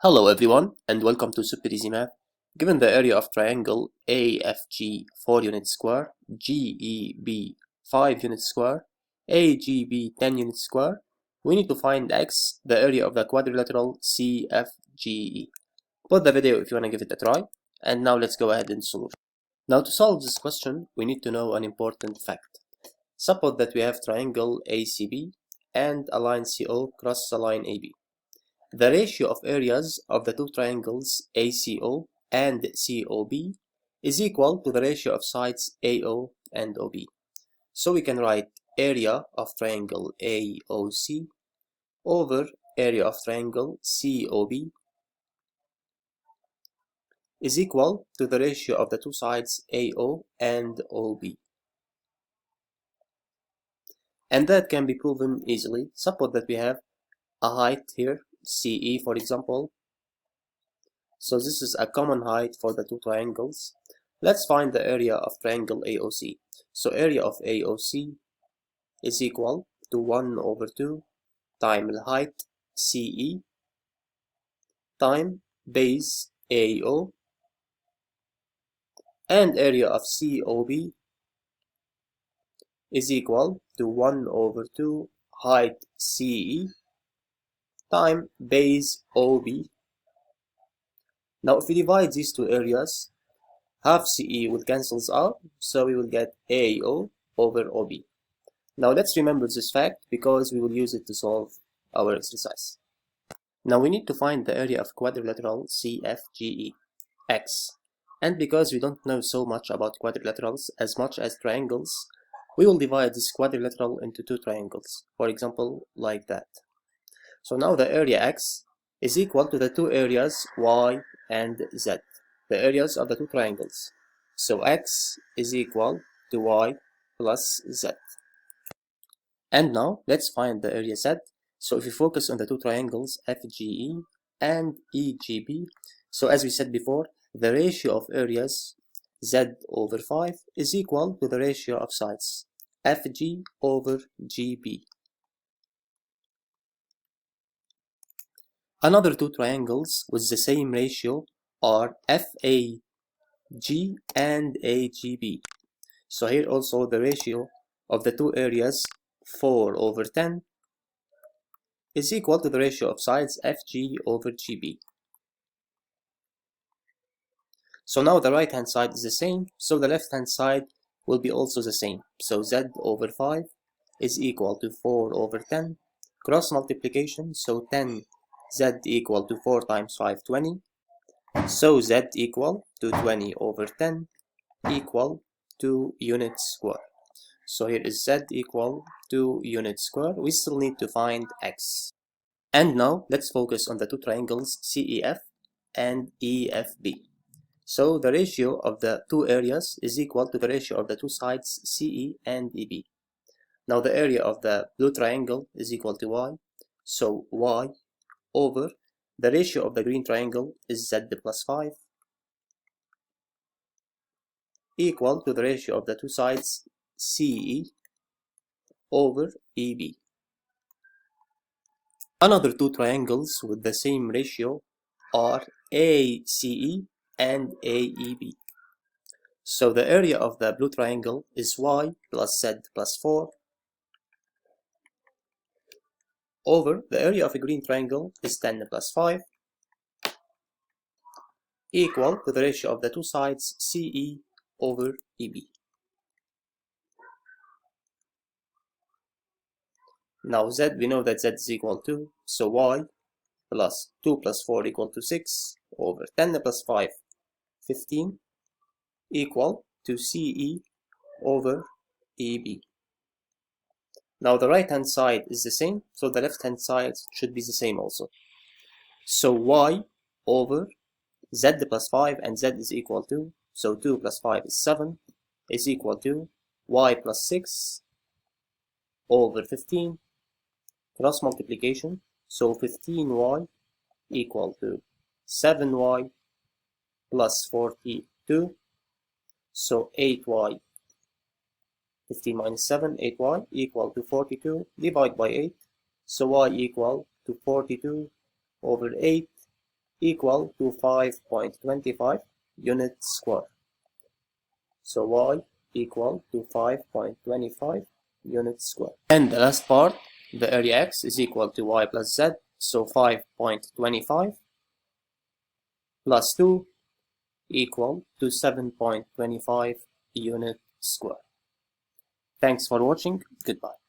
Hello everyone and welcome to Super Easy Math. Given the area of triangle AFG 4 units square, GEB 5 units square, AGB 10 units square, we need to find X, the area of the quadrilateral CFGE. Pause the video if you want to give it a try, and now let's go ahead and solve. Now to solve this question, we need to know an important fact. Suppose that we have triangle ACB and a line CO crosses a line AB. The ratio of areas of the two triangles ACO and COB is equal to the ratio of sides AO and OB. So we can write area of triangle AOC over area of triangle COB is equal to the ratio of the two sides AO and OB. And that can be proven easily. Suppose that we have a height here, CE for example. So this is a common height for the two triangles. Let's find the area of triangle AOC. So area of AOC is equal to 1 over 2 times height CE times base AO, and area of COB is equal to 1 over 2 height CE times base OB. Now if we divide these two areas, half CE will cancel out, so we will get AO over OB. Now let's remember this fact because we will use it to solve our exercise. Now we need to find the area of quadrilateral CFGE, X. And because we don't know so much about quadrilaterals as much as triangles, we will divide this quadrilateral into two triangles, for example, like that. So now the area X is equal to the two areas Y and Z, the areas of the two triangles. So X is equal to Y plus Z. And now let's find the area Z. So if we focus on the two triangles FGE and EGB, so as we said before, the ratio of areas Z over 5 is equal to the ratio of sides FG over GB. Another two triangles with the same ratio are FAG and AGB. So here also the ratio of the two areas 4 over 10 is equal to the ratio of sides FG over GB. So now the right hand side is the same, so the left hand side will be also the same. So Z over 5 is equal to 4 over 10. Cross multiplication, so 10 Z equal to 4 times 5, 20. So Z equal to 20 over 10 equal to units square. So here is Z equal to units square. We still need to find X. And now let's focus on the two triangles CEF and EFB. So the ratio of the two areas is equal to the ratio of the two sides CE and EB. Now the area of the blue triangle is equal to Y. So Y over the ratio of the green triangle is Z plus 5 equal to the ratio of the two sides CE over EB. Another two triangles with the same ratio are ACE and AEB. So the area of the blue triangle is Y plus Z plus 4 over the area of a green triangle is 10 plus 5 equal to the ratio of the two sides CE over EB. Now Z, we know that Z is equal to, so Y plus 2 plus 4 equal to 6 over 10 plus 5, 15 equal to CE over EB. Now the right hand side is the same, so the left hand side should be the same also. So Y over Z plus 5 and Z is equal to, so 2 plus 5 is 7, is equal to Y plus 6 over 15, cross multiplication, so 15Y equal to 7Y plus 42, so 8Y, 15 minus 7, 8Y equal to 42, divide by 8, so Y equal to 42 over 8 equal to 5.25 units square. So y equal to 5.25 units square. And the last part, the area x is equal to y plus z, so 5.25 plus 2 equal to 7.25 unit square. Thanks for watching. Goodbye.